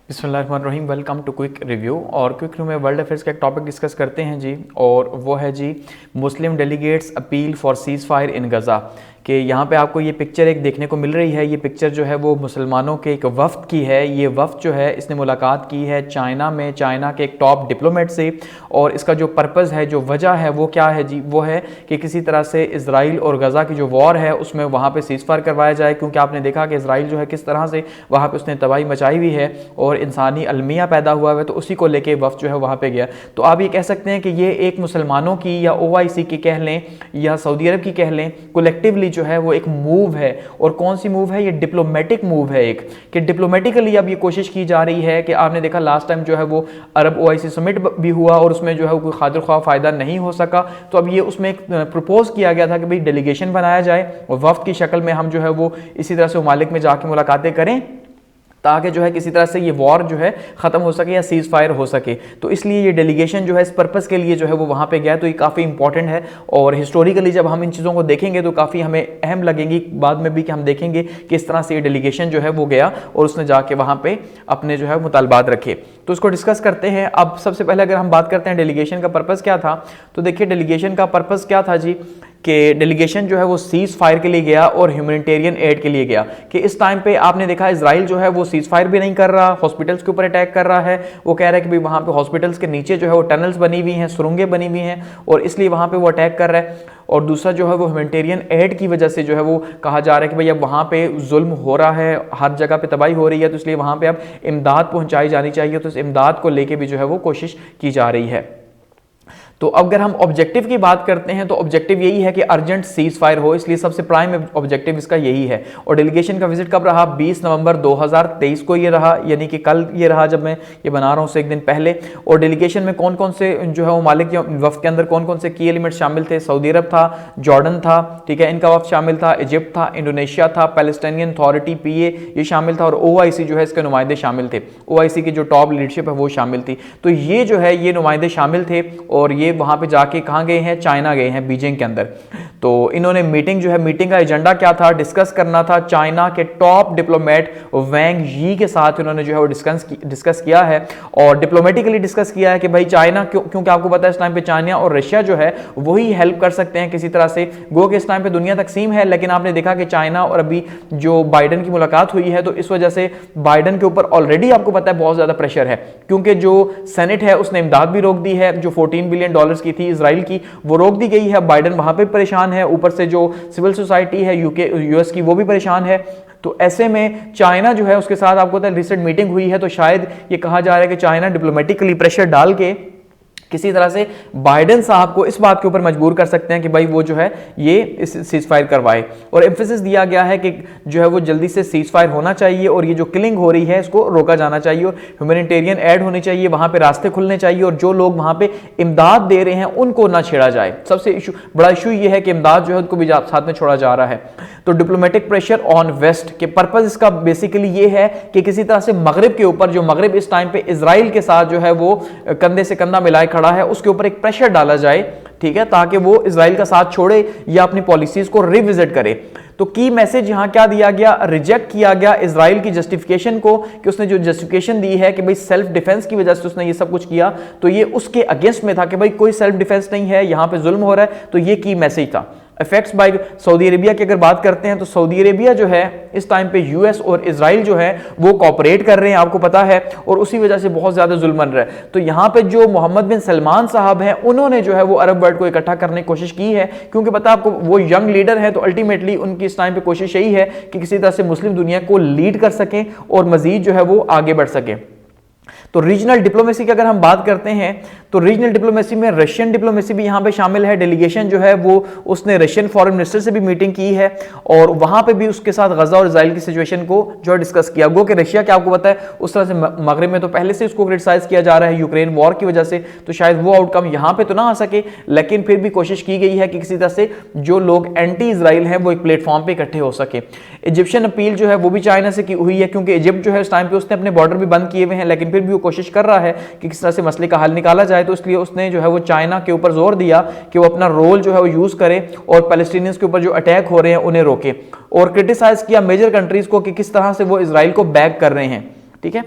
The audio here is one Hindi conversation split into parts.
बिस्मिल्लाहिर्रहमानिर्रहीम। Welcome to quick review. और क्विक रिव्यू में वर्ल्ड अफेयर्स का एक टॉपिक डिस्कस करते हैं जी, और वो है जी Muslim delegates appeal for cease fire in Gaza. कि यहाँ पे आपको ये पिक्चर एक देखने को मिल रही है। ये पिक्चर जो है वो मुसलमानों के एक वफ़द की है। ये वफ़द जो है इसने मुलाकात की है चाइना में, चाइना के एक टॉप डिप्लोमेट से। और इसका जो पर्पज़ है, जो वजह है वो क्या है जी, वो है कि किसी तरह से इजराइल और गज़ा की जो वॉर है उसमें वहाँ पे सीज़ फायर करवाया जाए। क्योंकि आपने देखा कि इजराइल जो है किस तरह से वहाँ पे उसने तबाही मचाई हुई है और इंसानी अलमिया पैदा हुआ है, तो उसी को लेके वफ़द जो है वहाँ पे गया। तो आप ये कह सकते हैं कि ये एक मुसलमानों की या OIC की कह लें या सऊदी अरब की कह लें, कलेक्टिवली जो है वो एक मूव है। और कौन सी मूव है? ये डिप्लोमेटिक मूव है एक, कि डिप्लोमेटिकली अब ये कोशिश की जा रही है कि आपने देखा लास्ट टाइम जो है वो अरब OIC समिट भी हुआ और उसमें जो है कोई खातिर ख्वाह फ़ायदा नहीं हो सका। तो अब ये उसमें एक प्रपोज किया गया था कि भाई डेलीगेशन बनाया जाए और वफ़द की शक्ल में हम जो है वो इसी तरह से ममालिक में जाके मुलाकातें करें, ताकि जो है किसी तरह से ये वॉर जो है ख़त्म हो सके या सीज़ फायर हो सके। तो इसलिए ये डेलीगेशन जो है इस पर्पज़ के लिए जो है वो वहाँ पे गया। तो ये काफ़ी इंपॉर्टेंट है और हिस्टोरिकली जब हम इन चीज़ों को देखेंगे तो काफ़ी हमें अहम लगेंगी बाद में भी, कि हम देखेंगे कि इस तरह से ये डेलीगेशन जो है वो गया और उसने जाके वहाँ पर अपने जो है मुतालबात रखे। तो इसको डिस्कस करते हैं। अब सबसे पहले अगर हम बात करते हैं डेलीगेशन का पर्पज़ क्या था, तो देखिए डेलीगेशन का पर्पज़ क्या था जी, कि डेलीगेशन जो है वो सीज़ फायर के लिए गया और ह्यूमैनिटेरियन एड के लिए गया। कि इस टाइम पे आपने देखा इजराइल जो है वो सीज़ फायर भी नहीं कर रहा, हॉस्पिटल्स के ऊपर अटैक कर रहा है। वो कह रहा है कि भाई वहाँ पे हॉस्पिटल्स के नीचे जो है वो टनल्स बनी हुई हैं, सुरंगें बनी हुई हैं, और इसलिए वहाँ पे वो अटैक कर रहा है। और दूसरा जो है वो ह्यूमैनिटेरियन एड की वजह से जो है वो कहा जा रहा है कि भाई अब वहाँ पे जुल्म हो रहा है, हर जगह पे तबाही हो रही है, तो इसलिए वहाँ पे अब इमदाद पहुँचाई जानी चाहिए। तो इस इमदाद को लेके भी जो है वो कोशिश की जा रही है। तो अगर हम ऑब्जेक्टिव की बात करते हैं तो ऑब्जेक्टिव यही है कि अर्जेंट सीज़ फायर हो, इसलिए सबसे प्राइम ऑब्जेक्टिव इसका यही है। और डेलीगेशन का विजिट कब रहा? 20 नवंबर 2023 को ये रहा, यानी कि कल ये रहा जब मैं ये बना रहा हूँ उससे एक दिन पहले। और डेलीगेशन में कौन कौन से जो है ममालिक या वफ़द के अंदर कौन कौन से की एलिमेंट शामिल थे? सऊदी अरब था, जॉर्डन था, ठीक है, इनका वफ़द शामिल था, इजिप्ट था, इंडोनेशिया था, पैलेस्टाइनियन अथॉरिटी PA ये शामिल था, और OIC जो है इसके नुमाइंदे शामिल थे। OIC की जो टॉप लीडरशिप है वो शामिल थी। तो ये जो है ये नुमाइंदे शामिल थे और ये वहाँ पर जाके कहाँ गए हैं? चाइना गए हैं, बीजिंग के अंदर। तो इन्होंने मीटिंग जो है, मीटिंग का एजेंडा क्या था? डिस्कस करना था चाइना के टॉप डिप्लोमेट वैंग यी के साथ इन्होंने जो है वो डिस्कस किया है। और डिप्लोमेटिकली डिस्कस किया है कि भाई चाइना क्योंकि आपको पता है इस टाइम पे चाइना और रशिया जो है वही हेल्प कर सकते हैं किसी तरह से। गो कि इस टाइम पे दुनिया तकसीम है, लेकिन आपने देखा कि चाइना और अभी जो बाइडन की मुलाकात हुई है, तो इस वजह से बाइडन के ऊपर ऑलरेडी आपको पता है बहुत ज्यादा प्रेशर है, क्योंकि जो सेनेट है उसने इमदाद भी रोक दी है, जो $14 बिलियन की थी इजराइल की, वो रोक दी गई है। बाइडन वहां पे परेशान है, ऊपर से जो सिविल सोसाइटी है US की वो भी परेशान है। तो ऐसे में चाइना जो है उसके साथ आपको पता है रिसेंट मीटिंग हुई है, तो शायद ये कहा जा रहा है कि चाइना डिप्लोमेटिकली प्रेशर डाल के किसी तरह से बाइडन साहब को इस बात के ऊपर मजबूर कर सकते हैं कि भाई वो जो है ये इस सीज़ फायर करवाए। और एम्फेसिस दिया गया है कि जो है वो जल्दी से सीज़ फायर होना चाहिए और ये जो किलिंग हो रही है इसको रोका जाना चाहिए और ह्यूमैनिटेरियन एड होनी चाहिए, वहां पे रास्ते खुलने चाहिए, और जो लोग वहां पे इमदाद दे रहे हैं उनको ना छेड़ा जाए। सबसे बड़ा इशू ये है कि इमदाद जो है उनको भी साथ में छोड़ा जा रहा है। तो डिप्लोमेटिक प्रेशर ऑन वेस्ट के पर्पज इसका बेसिकली ये है कि किसी तरह से मगरिब के ऊपर, जो मगरिब इस टाइम पे इजराइल के साथ जो है वो कंधे से कंधा मिलाए खड़ा है, उसके ऊपर एक प्रेशर डाला जाए, ठीक है, ताकि वो इजराइल का साथ छोड़े या अपनी पॉलिसीज को रिविजिट करे। तो की मैसेज यहां क्या दिया गया? रिजेक्ट किया गया इजराइल की जस्टिफिकेशन को, कि उसने जो जस्टिफिकेशन दी है कि भाई सेल्फ डिफेंस की वजह से उसने ये सब कुछ किया, तो ये उसके अगेंस्ट में था कि भाई कोई सेल्फ डिफेंस नहीं है, यहां पे जुल्म हो रहा है। तो ये की मैसेज था। इफेक्ट्स बाय सऊदी अरेबिया की अगर बात करते हैं तो सऊदी अरेबिया जो है इस टाइम पे US और इजराइल जो है वो कोऑपरेट कर रहे हैं, आपको पता है, और उसी वजह से बहुत ज्यादा जुल्म बन रहा है। तो यहां पे जो मोहम्मद बिन सलमान साहब हैं उन्होंने जो है वो अरब वर्ल्ड को इकट्ठा करने की कोशिश की है, क्योंकि पता आपको वो यंग लीडर है, तो अल्टीमेटली उनकी इस टाइम पे कोशिश यही है कि किसी तरह से मुस्लिम दुनिया को लीड कर सकें और मजीद जो है वो आगे बढ़ सके। तो रीजनल डिप्लोमेसी की अगर हम बात करते हैं तो रीजनल डिप्लोमेसी में रशियन डिप्लोमेसी भी यहां पे शामिल है। डेलीगेशन जो है वो उसने रशियन फॉरेन मिनिस्टर से भी मीटिंग की है और वहां पे भी उसके साथ गजा और इजराइल की सिचुएशन को जो डिस्कस किया। गो कि रशिया क्या आपको पता है उस तरह से मगरिब में तो पहले से उसको क्रिटिसाइज किया जा रहा है यूक्रेन वॉर की वजह से, तो शायद वो आउटकम यहां पे तो ना आ सके, लेकिन फिर भी कोशिश की गई है कि किसी तरह से जो लोग एंटी इजराइल हैं वो एक प्लेटफॉर्म पे इकट्ठे हो सके। इजिप्शियन अपील जो है वो भी चाइना से की हुई है, क्योंकि इजिप्ट जो है उस टाइम पे उसने अपने बॉर्डर भी बंद किए हुए हैं, लेकिन फिर भी वो कोशिश कर रहा है कि किस तरह से मसले का हल निकाला जाए। तो इसलिए उसने जो है वो चाइना के ऊपर जोर दिया कि वो अपना रोल जो है वो यूज करे और पैलेस्टीनियंस के ऊपर जो अटैक हो रहे हैं उन्हें रोके, और क्रिटिसाइज किया मेजर कंट्रीज को कि किस तरह से वो इजराइल को बैक कर रहे हैं। ठीक है,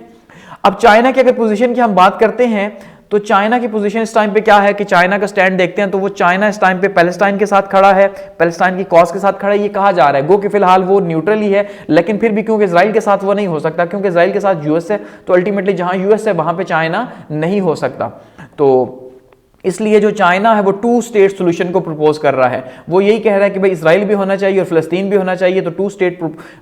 अब चाइना की अगर पोजीशन की हम बात करते हैं तो चाइना की पोजीशन इस टाइम पे क्या है कि चाइना का स्टैंड देखते हैं तो वो चाइना इस टाइम पे पैलेस्टाइन के साथ खड़ा है, पैलेस्टाइन की कॉज के साथ खड़ा है। ये कहा जा रहा है गो कि फिलहाल वो न्यूट्रल ही है, लेकिन फिर भी क्योंकि इजराइल के साथ वो नहीं हो सकता, क्योंकि इजराइल के साथ यूएस है, तो अल्टीमेटली जहां यूएस है वहां पे चाइना नहीं हो सकता। तो इसलिए जो चाइना है वो टू स्टेट सॉल्यूशन को प्रपोज कर रहा है। वो यही कह रहा है कि भाई इजराइल भी होना चाहिए और फिलिस्तीन भी होना चाहिए, तो टू स्टेट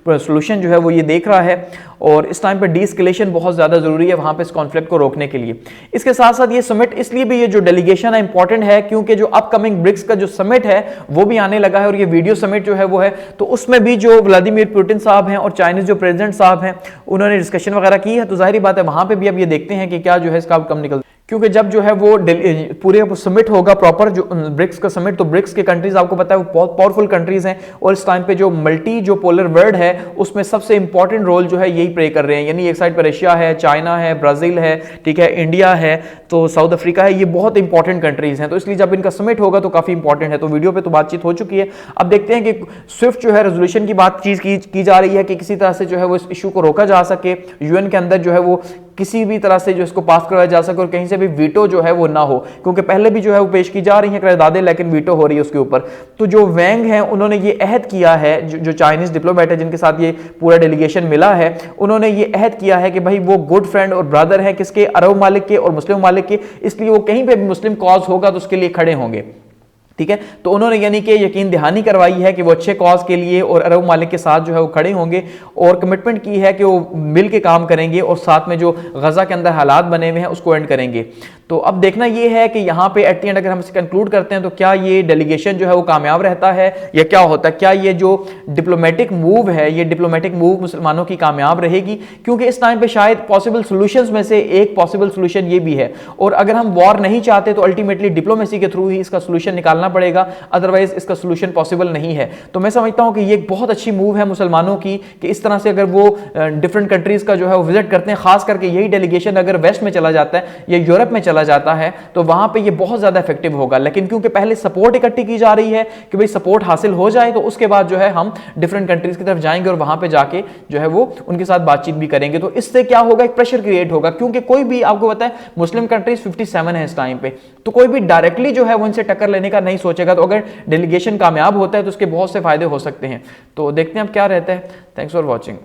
सॉल्यूशन जो है वो ये देख रहा है। और इस टाइम पे डीएस्केलेशन बहुत ज्यादा जरूरी है वहां पे इस कॉन्फ्लिक्ट को रोकने के लिए। इसके साथ साथ ये समिट इसलिए भी, ये जो डेलीगेशन है इंपॉर्टेंट है क्योंकि जो अपकमिंग ब्रिक्स का जो समिट है वो भी आने लगा है, और ये वीडियो समिट जो है वो है, तो उसमें भी जो व्लादिमीर पुतिन साहब हैं और चाइनीज जो प्रेसिडेंट साहब हैं उन्होंने डिस्कशन वगैरह की है। तो जाहिर बात है वहां पर भी अब ये देखते हैं कि क्या जो है इसका आउटकम निकल, क्योंकि जब जो है वो पूरे समिट होगा प्रॉपर जो ब्रिक्स का समिट, तो ब्रिक्स के कंट्रीज आपको पता है वो बहुत पावरफुल कंट्रीज हैं, और इस टाइम पे जो मल्टी जो पोलर वर्ल्ड है उसमें सबसे इंपॉर्टेंट रोल जो है यही प्ले कर रहे हैं। यानी एक साइड पर रशिया है, चाइना है, ब्राजील है, ठीक है, इंडिया है, तो साउथ अफ्रीका है, ये बहुत इंपॉर्टेंट कंट्रीज हैं। तो इसलिए जब इनका समिट होगा तो काफी इंपॉर्टेंट है। तो वीडियो पे तो बातचीत हो चुकी है। अब देखते हैं कि स्विफ्ट जो है रेजोल्यूशन की बातचीत की जा रही है कि किसी तरह से जो है वो इस इशू को रोका जा सके, यूएन के अंदर जो है वो किसी भी तरह से जो इसको पास करवाया जा सके और कहीं से भी वीटो जो है वो ना हो, क्योंकि पहले भी जो है वो पेश की जा रही है करारदादें लेकिन वीटो हो रही है उसके ऊपर। तो जो वैंग है उन्होंने ये अहद किया है, जो चाइनीज डिप्लोमेट है जिनके साथ ये पूरा डेलीगेशन मिला है, उन्होंने ये अहद किया है कि भाई वो गुड फ्रेंड और ब्रदर है किसके, अरब मालिक के और मुस्लिम मालिक के, इसलिए वो कहीं पे भी मुस्लिम कॉज होगा तो उसके लिए खड़े होंगे। ठीक है, तो उन्होंने यानी कि यकीन दहानी करवाई है कि वो अच्छे कॉज के लिए और अरब मालिक के साथ जो है वो खड़े होंगे, और कमिटमेंट की है कि वो मिल के काम करेंगे और साथ में जो गजा के अंदर हालात बने हुए हैं उसको एंड करेंगे। तो अब देखना ये है कि यहाँ पे एट द एंड अगर हम इसे कंक्लूड करते हैं तो क्या ये डेलीगेशन जो है वो कामयाब रहता है या क्या होता है, क्या ये जो डिप्लोमेटिक मूव है ये डिप्लोमेटिक मूव मुसलमानों की कामयाब रहेगी, क्योंकि इस टाइम पे शायद पॉसिबल सॉल्यूशंस में से एक पॉसिबल सॉल्यूशन ये भी है, और अगर हम वॉर नहीं चाहते तो अल्टीमेटली डिप्लोमेसी के थ्रू ही इसका सॉल्यूशन निकालना पड़ेगा, अदरवाइज इसका सॉल्यूशन पॉसिबल नहीं है। तो मैं समझता हूं कि ये एक बहुत अच्छी मूव है मुसलमानों की कि इस तरह से अगर वो डिफरेंट कंट्रीज का जो है वो विजिट करते हैं, खास करके यही डेलीगेशन अगर वेस्ट में चला जाता है या यूरोप में चला जाता है तो वहां पे ये बहुत ज्यादा इफेक्टिव होगा। लेकिन क्योंकि पहले सपोर्ट इकट्ठी की जा रही है कि भाई सपोर्ट हासिल हो जाए तो उसके बाद जो है हम डिफरेंट कंट्रीज की तरफ जाएंगे और वहां पे जाके जो है वो उनके साथ बातचीत भी करेंगे। तो इससे क्या होगा, एक प्रेशर क्रिएट होगा, क्योंकि कोई भी आपको पता है मुस्लिम कंट्रीज 57 है इस टाइम पे, तो कोई भी डायरेक्टली जो है वो इनसे टक्कर लेने का नहीं सोचेगा। तो अगर डेलीगेशन कामयाब होता है तो उसके बहुत से फायदे हो सकते हैं। तो देखते हैं अब क्या रहता है। Thanks for watching.